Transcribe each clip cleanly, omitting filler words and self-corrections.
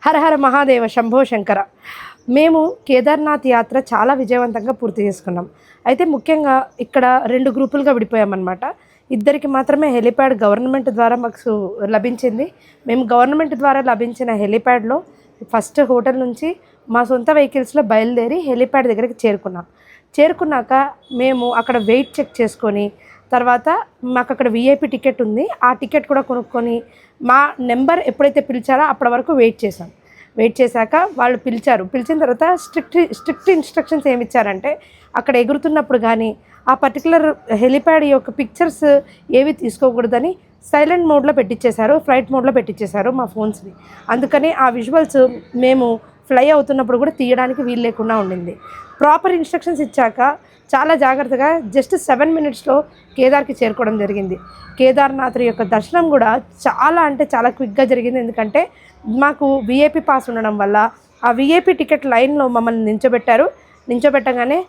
హర హర మహాదేవ శంభో శంకర. మేము కేదార్నాథ్ యాత్ర చాలా విజయవంతంగా పూర్తి చేసుకున్నాం. అయితే ముఖ్యంగా ఇక్కడ 2 గ్రూపులుగా విడిపోయామన్నమాట. ఇద్దరికి మాత్రమే హెలిప్యాడ్ గవర్నమెంట్ ద్వారా మాకు లభించింది. మేము గవర్నమెంట్ ద్వారా లభించిన హెలిప్యాడ్లో ఫస్ట్ హోటల్ నుంచి మా సొంత వెహికల్స్లో బయలుదేరి హెలిప్యాడ్ దగ్గరికి చేరుకున్నాక మేము అక్కడ వెయిట్ చెక్ చేసుకొని, తర్వాత మాకు అక్కడ విఐపి టికెట్ ఉంది, ఆ టికెట్ కూడా కొనుక్కొని మా నెంబర్ ఎప్పుడైతే పిలిచారో అప్పటి వరకు వెయిట్ చేశాక వాళ్ళు పిలిచిన తర్వాత స్ట్రిక్ట్ ఇన్స్ట్రక్షన్స్ ఏమి ఇచ్చారంటే, అక్కడ ఎగురుతున్నప్పుడు కానీ ఆ పర్టికులర్ హెలిప్యాడ్ యొక్క పిక్చర్స్ ఏవి తీసుకోకూడదని సైలెంట్ మోడ్లో పెట్టించేశారు, ఫ్లైట్ మోడ్లో పెట్టించేశారు మా ఫోన్స్ని. అందుకని ఆ విజువల్స్ మేము ఫ్లై అవుతున్నప్పుడు కూడా తీయడానికి వీలు లేకుండా ఉండింది. ప్రాపర్ ఇన్స్ట్రక్షన్స్ ఇచ్చాక చాలా జాగ్రత్తగా జస్ట్ 7 మినిట్స్లో కేదార్కి చేరుకోవడం జరిగింది. కేదార్నాథ్ యొక్క దర్శనం కూడా చాలా అంటే చాలా క్విక్గా జరిగింది. ఎందుకంటే మాకు విఐపి పాస్ ఉండడం వల్ల ఆ విఐపి టికెట్ లైన్లో మమ్మల్ని నించోబెట్టగానే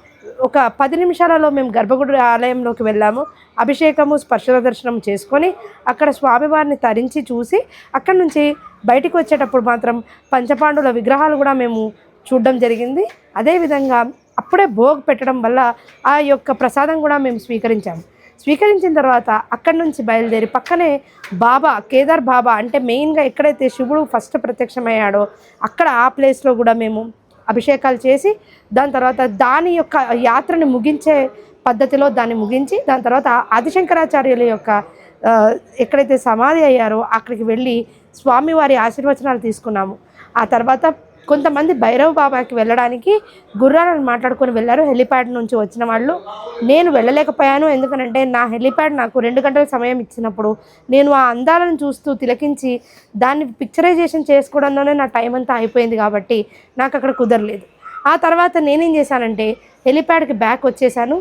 ఒక 10 నిమిషాలలో మేము గర్భగుడి ఆలయంలోకి వెళ్ళాము. అభిషేకము స్పర్శల దర్శనం చేసుకొని అక్కడ స్వామివారిని తరించి చూసి అక్కడి నుంచి బయటికి వచ్చేటప్పుడు మాత్రం పంచపాండుల విగ్రహాలు కూడా మేము చూడడం జరిగింది. అదేవిధంగా అప్పుడే భోగ్ పెట్టడం వల్ల ఆ యొక్క ప్రసాదం కూడా మేము స్వీకరించిన తర్వాత అక్కడి నుంచి బయలుదేరి పక్కనే కేదార్ బాబా అంటే మెయిన్గా ఎక్కడైతే శివుడు ఫస్ట్ ప్రత్యక్షమయ్యాడో అక్కడ ఆ ప్లేస్లో కూడా మేము అభిషేకాలు చేసి దాని తర్వాత దాని యొక్క యాత్రని ముగించే పద్ధతిలో దాన్ని ముగించి దాని తర్వాత ఆదిశంకరాచార్యుల యొక్క ఎక్కడైతే సమాధి అయ్యారో అక్కడికి వెళ్ళి స్వామివారి ఆశీర్వచనాలు తీసుకున్నాము. ఆ తర్వాత కొంతమంది భైరవ్ బాబాకి వెళ్ళడానికి గుర్రాలను మాట్లాడుకొని వెళ్ళారు హెలిప్యాడ్ నుంచి వచ్చిన వాళ్ళు. నేను వెళ్ళలేకపోయాను. ఎందుకంటే నా హెలిప్యాడ్ నాకు 2 గంటల సమయం ఇచ్చినప్పుడు నేను ఆ అందాలను చూస్తూ తిలకించి దాన్ని పిక్చరైజేషన్ చేసుకోవడంలోనే నా టైం అంతా అయిపోయింది కాబట్టి నాకు అక్కడ కుదరలేదు. ఆ తర్వాత నేనేం చేశానంటే హెలిప్యాడ్కి బ్యాక్ వచ్చేసాను.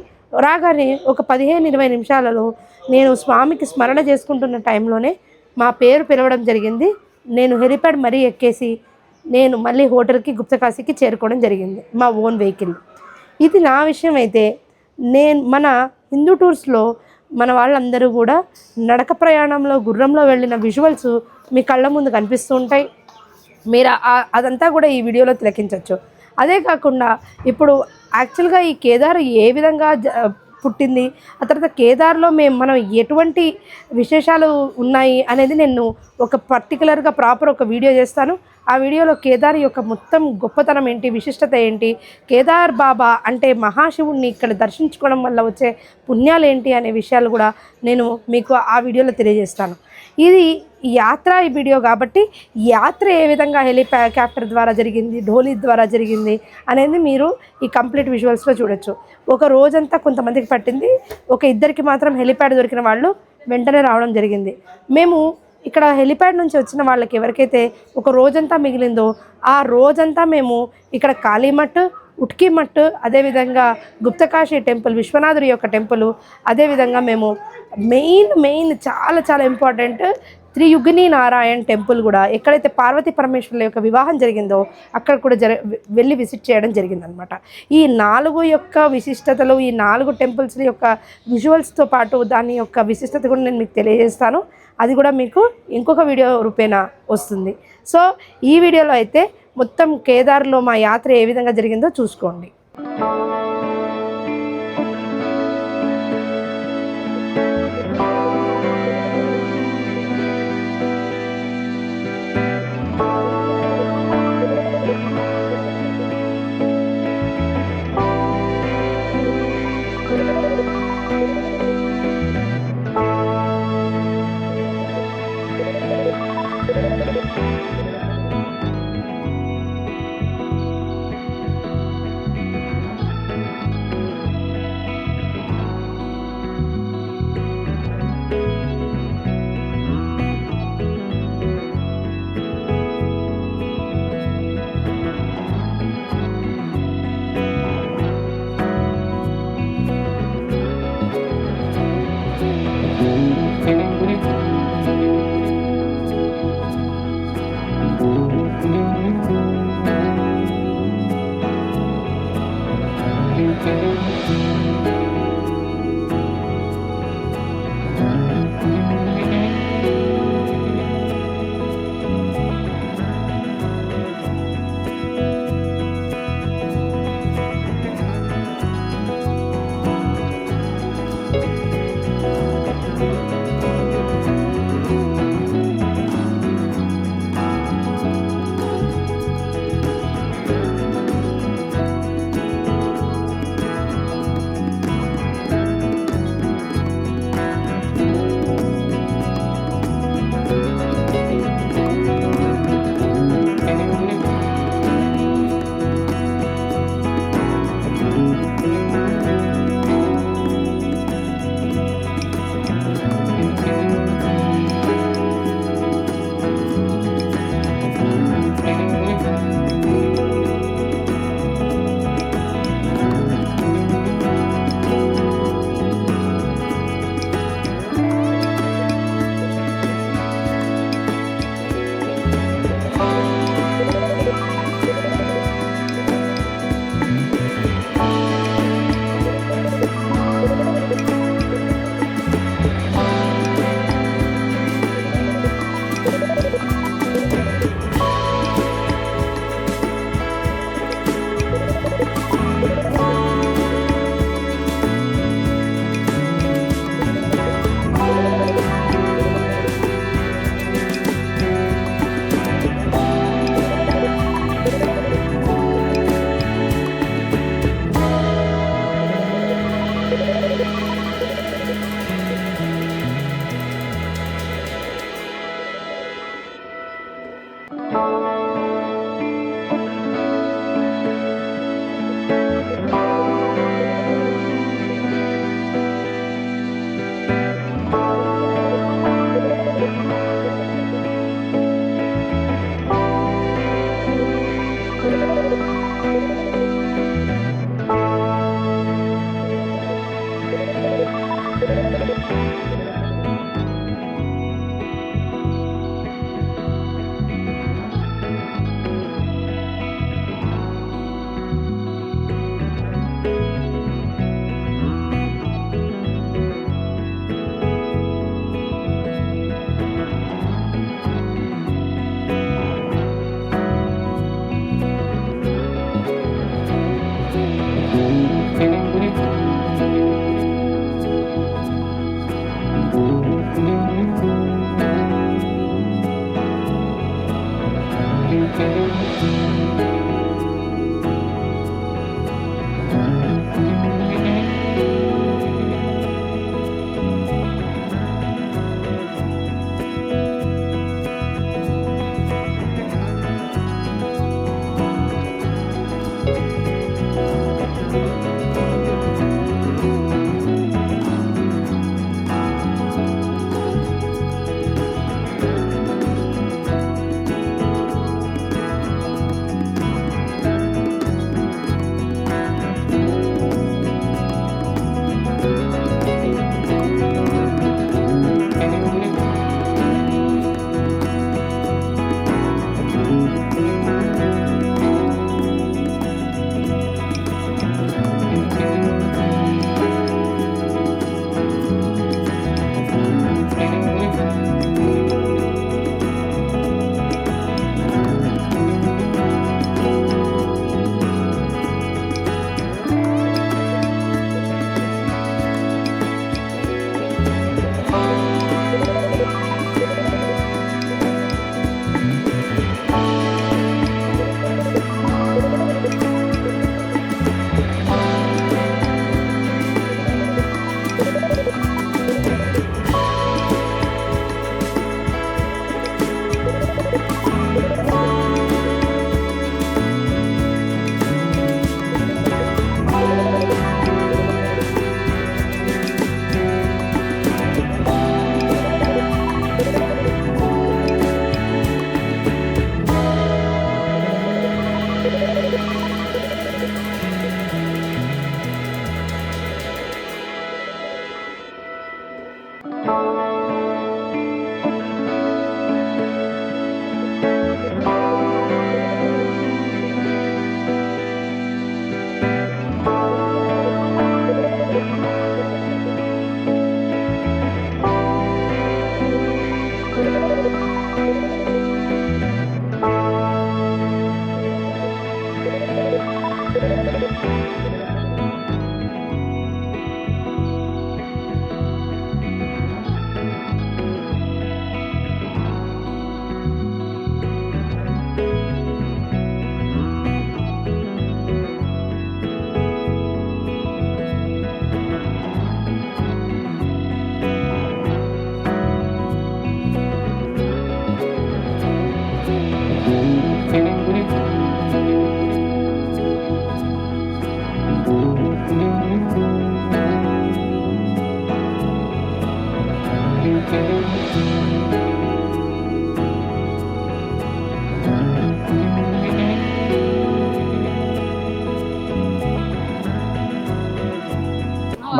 రాగానే ఒక 15-20 నిమిషాలలో నేను స్వామికి స్మరణ చేసుకుంటున్న టైంలోనే మా పేరు పిలవడం జరిగింది. నేను హెలిప్యాడ్ మరీ ఎక్కేసి నేను మళ్ళీ హోటల్కి గుప్తకాశీకి చేరుకోవడం జరిగింది మా ఓన్ వెహికల్. ఇది నా విషయం. అయితే మన హిందూ టూర్స్లో మన వాళ్ళందరూ కూడా నడక ప్రయాణంలో గుర్రంలో వెళ్ళిన విజువల్స్ మీ కళ్ళ ముందు కనిపిస్తూ ఉంటాయి. మీరు అదంతా కూడా ఈ వీడియోలో తిలకించవచ్చు. అదే కాకుండా ఇప్పుడు యాక్చువల్గా ఈ కేదార్ ఏ విధంగా పుట్టింది, ఆ తర్వాత కేదార్లో మనం ఎటువంటి విశేషాలు ఉన్నాయి అనేది నేను ఒక పర్టికులర్గా ప్రాపర్ ఒక వీడియో చేస్తాను. ఆ వీడియోలో కేదార్ యొక్క మొత్తం గొప్పతనం ఏంటి, విశిష్టత ఏంటి, కేదార్ బాబా అంటే మహాశివుణ్ణి ఇక్కడ దర్శించుకోవడం వల్ల వచ్చే పుణ్యాలు ఏంటి అనే విషయాలు కూడా నేను మీకు ఆ వీడియోలో తెలియజేస్తాను. ఇది యాత్ర ఈ వీడియో కాబట్టి యాత్ర ఏ విధంగా హెలికాప్టర్ ద్వారా జరిగింది, ఢోలీ ద్వారా జరిగింది అనేది మీరు ఈ కంప్లీట్ విజువల్స్లో చూడొచ్చు. ఒక రోజంతా కొంతమందికి పట్టింది, ఒక ఇద్దరికి మాత్రం హెలిప్యాడ్ దొరికిన వాళ్ళు వెంటనే రావడం జరిగింది. మేము ఇక్కడ హెలిప్యాడ్ నుంచి వచ్చిన వాళ్ళకి ఎవరికైతే ఒక రోజంతా మిగిలిందో ఆ రోజంతా మేము ఇక్కడ కాళీమఠ్, ఉట్కీమఠ్, అదేవిధంగా గుప్తకాశీ టెంపుల్, విశ్వనాథుడి యొక్క టెంపుల్, అదేవిధంగా మేము మెయిన్ చాలా చాలా ఇంపార్టెంట్ త్రియుగిని నారాయణ్ టెంపుల్ కూడా ఎక్కడైతే పార్వతీ పరమేశ్వరుల యొక్క వివాహం జరిగిందో అక్కడ కూడా వెళ్ళి విజిట్ చేయడం జరిగిందనమాట. ఈ 4 యొక్క విశిష్టతలు, ఈ 4 టెంపుల్స్ యొక్క విజువల్స్తో పాటు దాని యొక్క విశిష్టత కూడా నేను మీకు తెలియజేస్తాను. అది కూడా మీకు ఇంకొక వీడియో రూపేణా వస్తుంది. సో ఈ వీడియోలో అయితే మొత్తం కేదార్లో మా యాత్ర ఏ విధంగా జరిగిందో చూసుకోండి.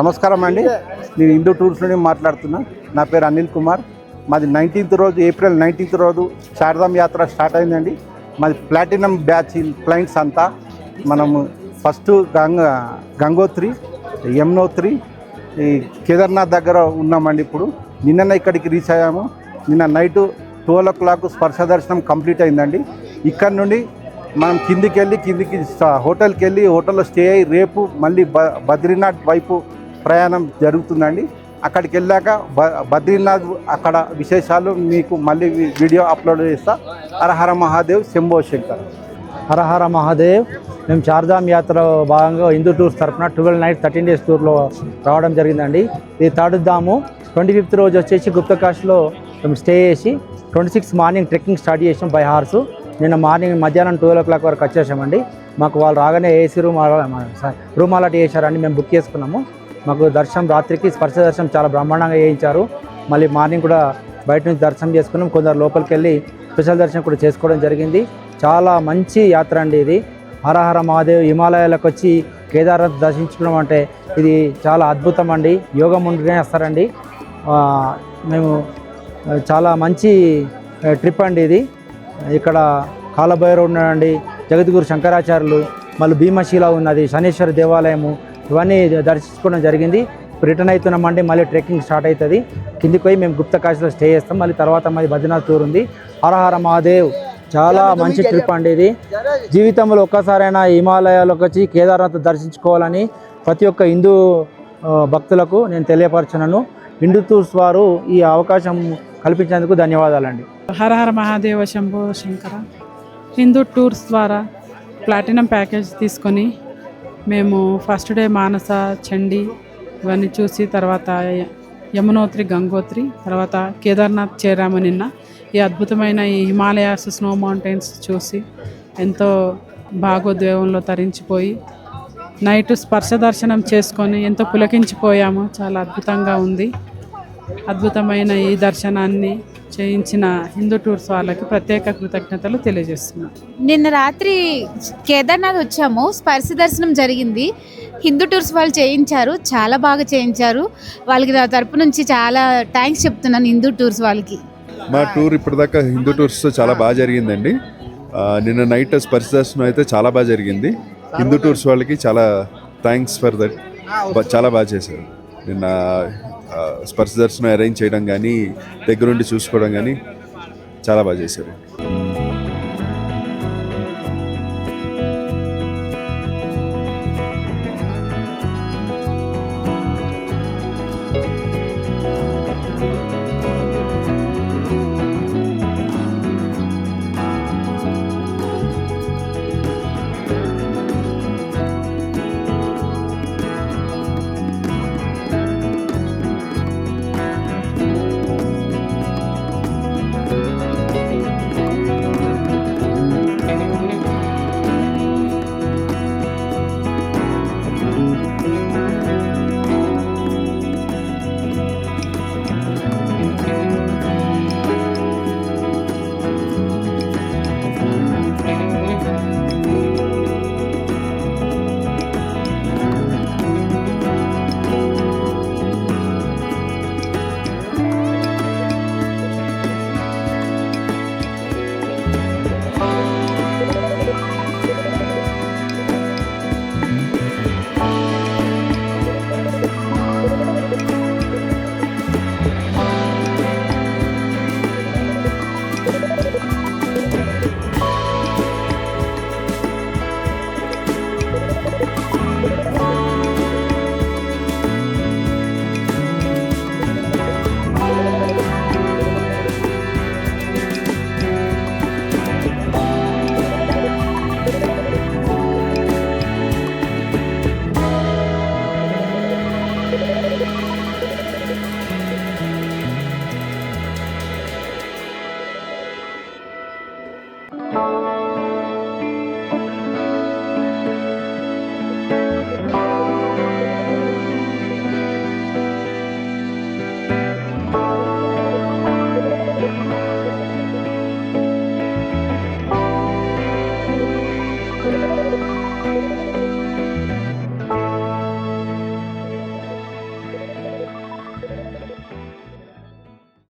నమస్కారం అండి, నేను హిందూ టూర్స్ నుండి మాట్లాడుతున్నా. నా పేరు అనిల్ కుమార్. మాది 19th రోజు, ఏప్రిల్ 19th రోజు శారదాం యాత్ర స్టార్ట్ అయిందండి. మాది ప్లాటినం బ్యాచ్ క్లయింట్స్ అంతా. మనము ఫస్ట్ గంగోత్రి, యమునోత్రి, ఈ కేదార్నాథ్ దగ్గర ఉన్నామండి. ఇప్పుడు నిన్న ఇక్కడికి రీచ్ అయ్యాము. నిన్న నైటు 12 o'clock స్పర్శ దర్శనం కంప్లీట్ అయిందండి. ఇక్కడ నుండి మనం కిందికి హోటల్కి వెళ్ళి హోటల్లో స్టే అయ్యి రేపు మళ్ళీ బద్రీనాథ్ వైపు ప్రయాణం జరుగుతుందండి. అక్కడికి వెళ్ళాక బద్రీనాథ్ అక్కడ విశేషాలు మీకు మళ్ళీ వీడియో అప్లోడ్ చేస్తా. హరహర మహాదేవ్, శంభో శంకర్. హరహర మహాదేవ్. మేము చార్ధామ్ యాత్రలో భాగంగా హిందూ టూర్స్ తరఫున 12 nights 13 days టూర్లో రావడం జరిగిందండి. ఇది థర్డ్ ధాము. 25th రోజు వచ్చేసి గుప్తకాశీలో మేము స్టే చేసి 26th మార్నింగ్ ట్రెక్కింగ్ స్టార్ట్ చేసాం బై హార్స్. నిన్న మార్నింగ్ మధ్యాహ్నం 12 o'clock వరకు వచ్చేసామండి. మాకు వాళ్ళు రాగానే ఏసీ రూమ్ అలాంటి చేశారండి. మేము బుక్ చేసుకున్నాము. మాకు దర్శనం రాత్రికి స్పర్శ దర్శనం చాలా బ్రహ్మాండంగా చేయించారు. మళ్ళీ మార్నింగ్ కూడా బయట నుంచి దర్శనం చేసుకున్నాం. కొందరు లోపలికి వెళ్ళి స్పెషల్ దర్శనం కూడా చేసుకోవడం జరిగింది. చాలా మంచి యాత్ర అండి ఇది. హరహర మహాదేవ్. హిమాలయాలకు వచ్చి కేదార్నాథ్ దర్శించుకోవడం అంటే ఇది చాలా అద్భుతం అండి. యోగం ఉంటేనే వస్తారండి. మేము చాలా మంచి ట్రిప్ అండి ఇది. ఇక్కడ కాలభైరవ్ ఉన్నాడండి, జగద్గురు శంకరాచార్యులు, మళ్ళీ భీమశీల ఉన్నది, శనేశ్వర దేవాలయము, ఇవన్నీ దర్శించుకోవడం జరిగింది. రిటర్న్ అవుతున్నామండి. మళ్ళీ ట్రెక్కింగ్ స్టార్ట్ అవుతుంది. కిందికి పోయి మేము గుప్తకాశీలో స్టే చేస్తాం. మళ్ళీ తర్వాత మళ్ళీ బద్రీనాథ్ టూర్ ఉంది. హరహర మహాదేవ్. చాలా మంచి ట్రిప్ అండి ఇది. జీవితంలో ఒక్కసారైనా హిమాలయాలకు వచ్చి కేదార్నాథ్ దర్శించుకోవాలని ప్రతి ఒక్క హిందూ భక్తులకు నేను తెలియపరచున్నాను. హిందూ టూర్స్ వారు ఈ అవకాశం కల్పించేందుకు ధన్యవాదాలండి. హరహర మహాదేవ, శంభో శంకర. హిందూ టూర్స్ ద్వారా ప్లాటినం ప్యాకేజ్ తీసుకొని మేము ఫస్ట్ డే మానస, చండీ ఇవన్నీ చూసి తర్వాత యమునోత్రి, గంగోత్రి, తర్వాత కేదార్నాథ్ చేరాము. నిన్న ఈ అద్భుతమైన ఈ హిమాలయాస్ స్నో మౌంటైన్స్ చూసి ఎంతో భాగోద్వేగంలో తరించిపోయి నైట్ స్పర్శ దర్శనం చేసుకొని ఎంతో పులకించిపోయాము. చాలా అద్భుతంగా ఉంది. అద్భుతమైన ఈ దర్శనాన్ని చేయించిన హిందూ టూర్స్ వాళ్ళకి ప్రత్యేక కృతజ్ఞతలు తెలియజేస్తున్నాం. నిన్న రాత్రి కేదార్నాథ్ వచ్చాము. స్పర్శ దర్శనం జరిగింది. హిందూ టూర్స్ వాళ్ళు చేయించారు, చాలా బాగా చేయించారు. వాళ్ళకి నా తరపు నుంచి చాలా థ్యాంక్స్ చెప్తున్నాను హిందూ టూర్స్ వాళ్ళకి. మా టూర్ ఇప్పటిదాకా హిందూ టూర్స్తో చాలా బాగా జరిగిందండి. నిన్న నైట్ స్పర్శ దర్శనం అయితే చాలా బాగా జరిగింది. హిందూ టూర్స్ వాళ్ళకి చాలా థ్యాంక్స్ ఫర్ దట్. చాలా బాగా చేశారు. నిన్న స్పర్శ దర్శనం అరేంజ్ చేయడం కానీ, దగ్గరుండి చూసుకోవడం కానీ చాలా బాగా చేశారు.